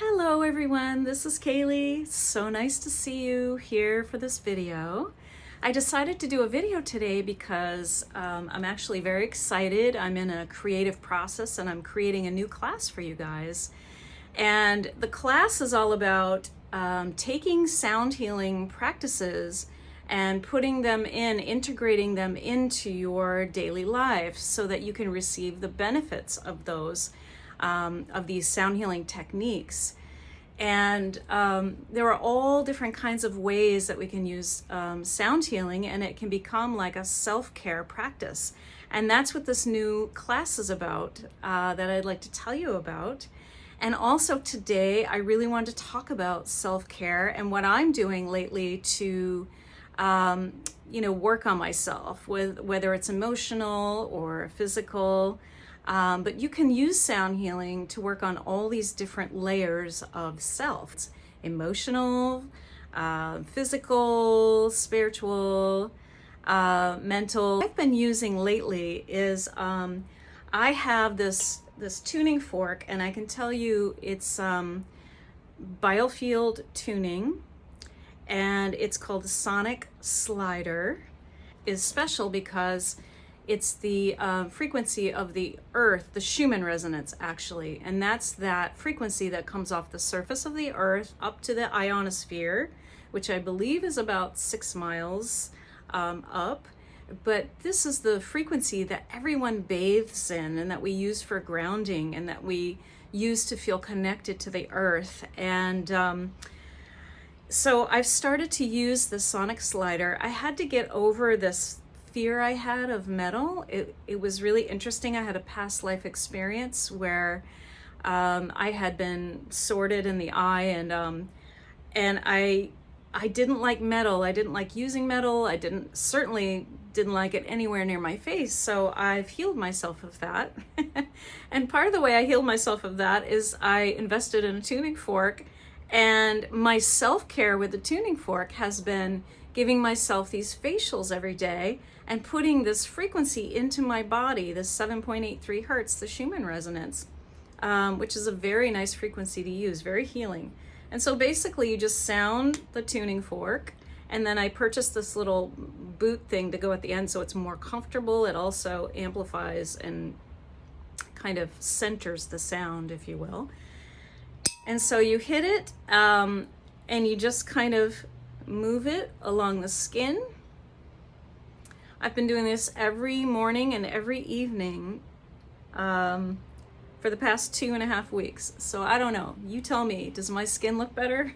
Hello everyone, this is Kaylee. So nice to see you here for this video. I decided to do a video today because I'm actually very excited. I'm in a creative process and I'm creating a new class for you guys. And the class is all about taking sound healing practices and putting them in, integrating them into your daily life so that you can receive the benefits of these sound healing techniques. And there are all different kinds of ways that we can use sound healing, and it can become like a self-care practice. And that's what this new class is about, that I'd like to tell you about. And also today, I really wanted to talk about self-care and what I'm doing lately to work on myself, with whether it's emotional or physical. But you can use sound healing to work on all these different layers of self: emotional, physical, spiritual, mental. What I've been using lately is I have this tuning fork, and I can tell you it's Biofield tuning, and it's called the Sonic Slider. Is special because it's the frequency of the earth, the Schumann resonance actually, and that's that frequency that comes off the surface of the earth up to the ionosphere, which I believe is about 6 miles up. But this is the frequency that everyone bathes in and that we use for grounding and that we use to feel connected to the earth. And so I've started to use the Sonic Slider. I had to get over this fear I had of metal. It was really interesting. I had a past life experience where I had been sorted in the eye, and I didn't like metal. I didn't like using metal. I certainly didn't like it anywhere near my face. So I've healed myself of that. And part of the way I healed myself of that is I invested in a tuning fork, and my self-care with the tuning fork has been giving myself these facials every day and putting this frequency into my body, this 7.83 hertz, the Schumann resonance, which is a very nice frequency to use, very healing. And so basically you just sound the tuning fork, and then I purchased this little boot thing to go at the end so it's more comfortable. It also amplifies and kind of centers the sound, if you will. And so you hit it, and you just kind of move it along the skin. I've been doing this every morning and every evening for the past 2.5 weeks. So I don't know. You tell me, does my skin look better?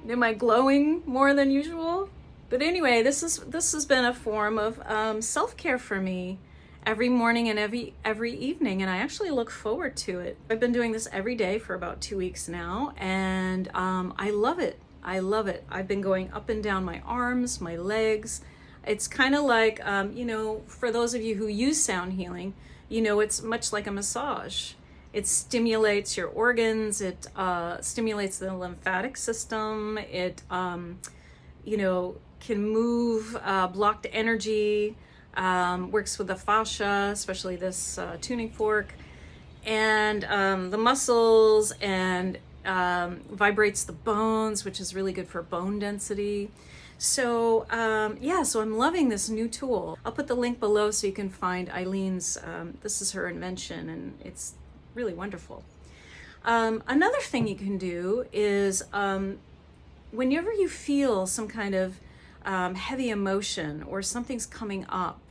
Am I glowing more than usual? But anyway, this has been a form of self-care for me every morning and every evening, and I actually look forward to it. I've been doing this every day for about 2 weeks now, and I love it. I love it. I've been going up and down my arms, my legs. It's kind of like, for those of you who use sound healing, it's much like a massage. It stimulates your organs. It stimulates the lymphatic system. It, can move blocked energy, works with the fascia, especially this tuning fork, and the muscles, and vibrates the bones, which is really good for bone density. So so I'm loving this new tool. I'll put the link below so you can find Eileen's, this is her invention, and it's really wonderful. Another thing you can do is whenever you feel some kind of heavy emotion or something's coming up,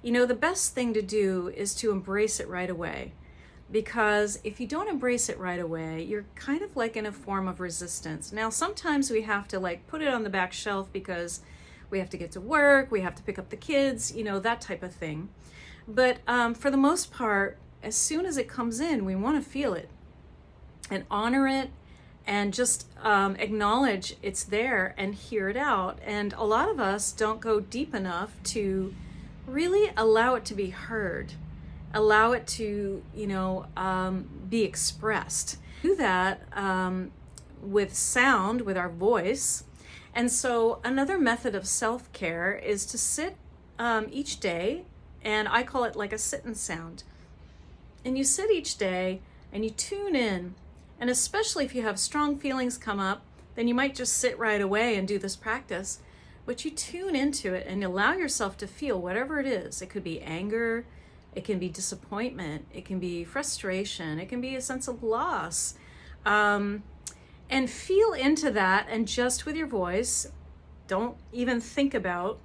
the best thing to do is to embrace it right away. Because if you don't embrace it right away, you're kind of like in a form of resistance. Now, sometimes we have to put it on the back shelf because we have to get to work, we have to pick up the kids, that type of thing. But for the most part, as soon as it comes in, we want to feel it and honor it and just acknowledge it's there and hear it out. And a lot of us don't go deep enough to really allow it to be heard. Allow it to, be expressed. Do that with sound, with our voice. And so another method of self-care is to sit each day, and I call it like a sit and sound. And you sit each day and you tune in And especially if you have strong feelings come up, then you might just sit right away and do this practice. But you tune into it and allow yourself to feel whatever it is. It could be anger, it can be disappointment, it can be frustration, it can be a sense of loss. And feel into that, and just with your voice, don't even think about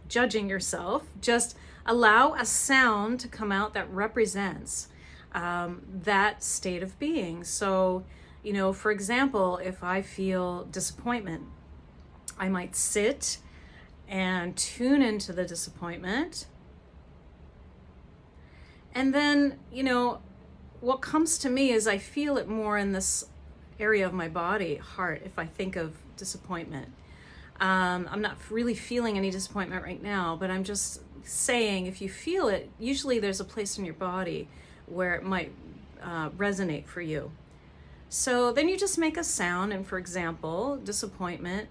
judging yourself. Just allow a sound to come out that represents that state of being. So, for example, if I feel disappointment, I might sit and tune into the disappointment. And then, what comes to me is I feel it more in this area of my body, heart, if I think of disappointment. I'm not really feeling any disappointment right now, but I'm just saying, if you feel it, usually there's a place in your body where it might resonate for you. So then you just make a sound, and for example, disappointment.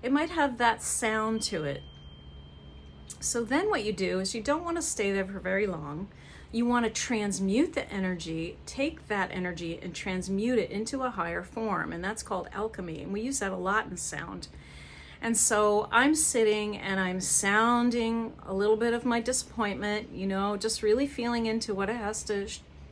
It might have that sound to it. So then what you do is you don't want to stay there for very long. You want to transmute the energy, take that energy and transmute it into a higher form, and that's called alchemy, and we use that a lot in sound. And so I'm sitting and I'm sounding a little bit of my disappointment, just really feeling into what it has to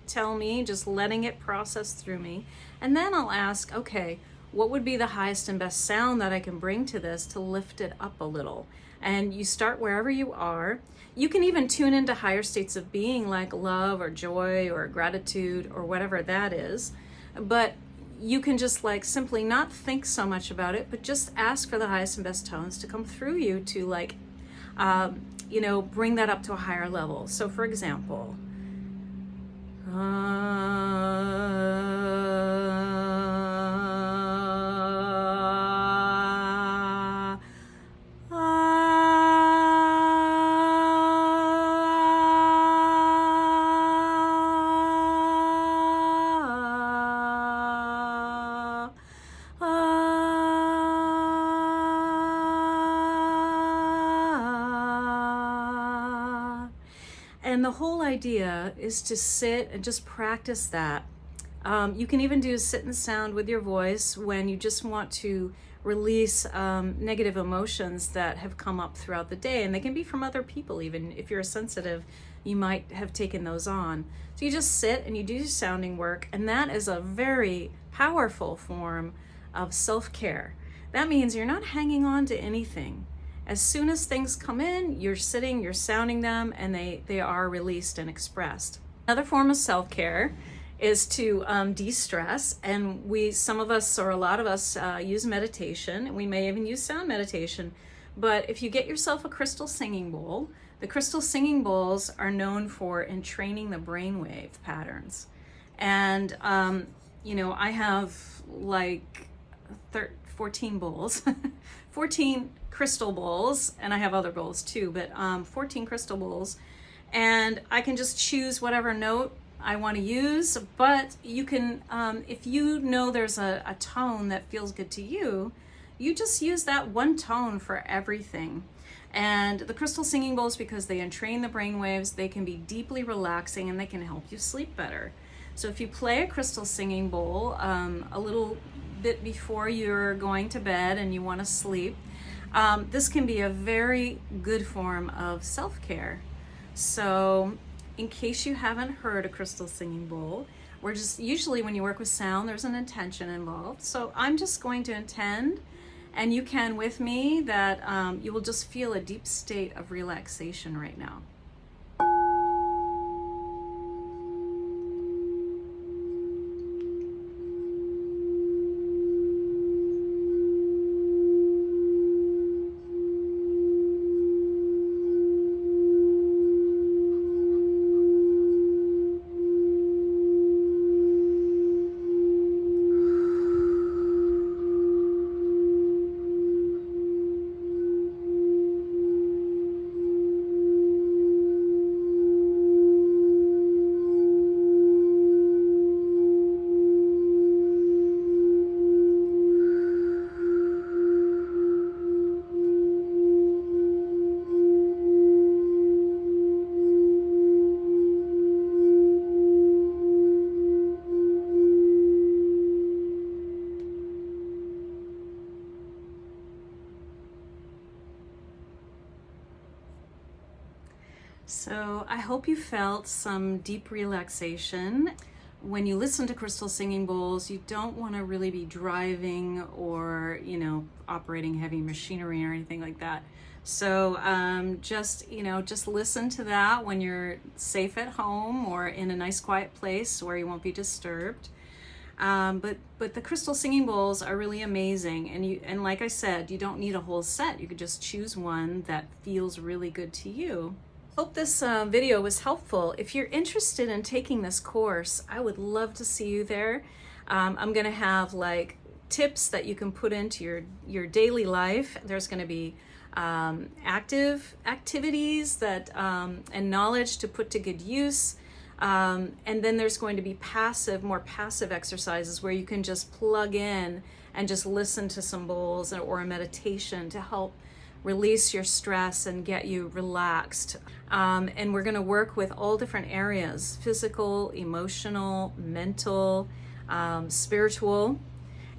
tell me, just letting it process through me. And then I'll ask, okay, what would be the highest and best sound that I can bring to this to lift it up a little? And you start wherever you are. You can even tune into higher states of being like love or joy or gratitude or whatever that is. But you can just simply not think so much about it, but just ask for the highest and best tones to come through you to bring that up to a higher level. So for example, and the whole idea is to sit and just practice that. You can even do sit and sound with your voice when you just want to release negative emotions that have come up throughout the day. And they can be from other people, even if you're sensitive, you might have taken those on. So you just sit and you do sounding work, and that is a very powerful form of self-care. That means you're not hanging on to anything. As soon as things come in, you're sitting, you're sounding them, and they are released and expressed. Another form of self-care is to de-stress, and some of us or a lot of us use meditation, and we may even use sound meditation. But if you get yourself a crystal singing bowl, the crystal singing bowls are known for entraining the brainwave patterns. And I have 14 bowls, 14 crystal bowls, and I have other bowls too, but 14 crystal bowls, and I can just choose whatever note I want to use. But you can, if you know there's a tone that feels good to you, you just use that one tone for everything. And the crystal singing bowls, because they entrain the brain waves, they can be deeply relaxing and they can help you sleep better. So if you play a crystal singing bowl a little bit before you're going to bed and you want to sleep, this can be a very good form of self-care. So in case you haven't heard a crystal singing bowl, usually when you work with sound, there's an intention involved. So I'm just going to intend, and you can with me, that you will just feel a deep state of relaxation right now. So I hope you felt some deep relaxation. When you listen to crystal singing bowls, you don't want to really be driving or, operating heavy machinery or anything like that. So just listen to that when you're safe at home or in a nice quiet place where you won't be disturbed. But the crystal singing bowls are really amazing, and like I said, you don't need a whole set. You could just choose one that feels really good to you. Hope this video was helpful. If you're interested in taking this course, I would love to see you there. I'm gonna have like tips that you can put into your daily life. There's gonna be active activities that and knowledge to put to good use. And then there's going to be more passive exercises where you can just plug in and just listen to some bowls or a meditation to help release your stress and get you relaxed. And we're going to work with all different areas: physical, emotional, mental, spiritual.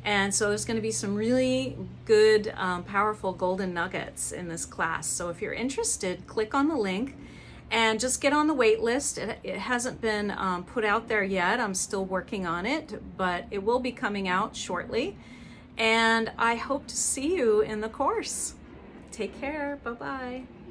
And so there's going to be some really good, powerful golden nuggets in this class. So if you're interested, click on the link and just get on the wait list. It hasn't been put out there yet. I'm still working on it, but it will be coming out shortly. And I hope to see you in the course. Take care. Bye-bye.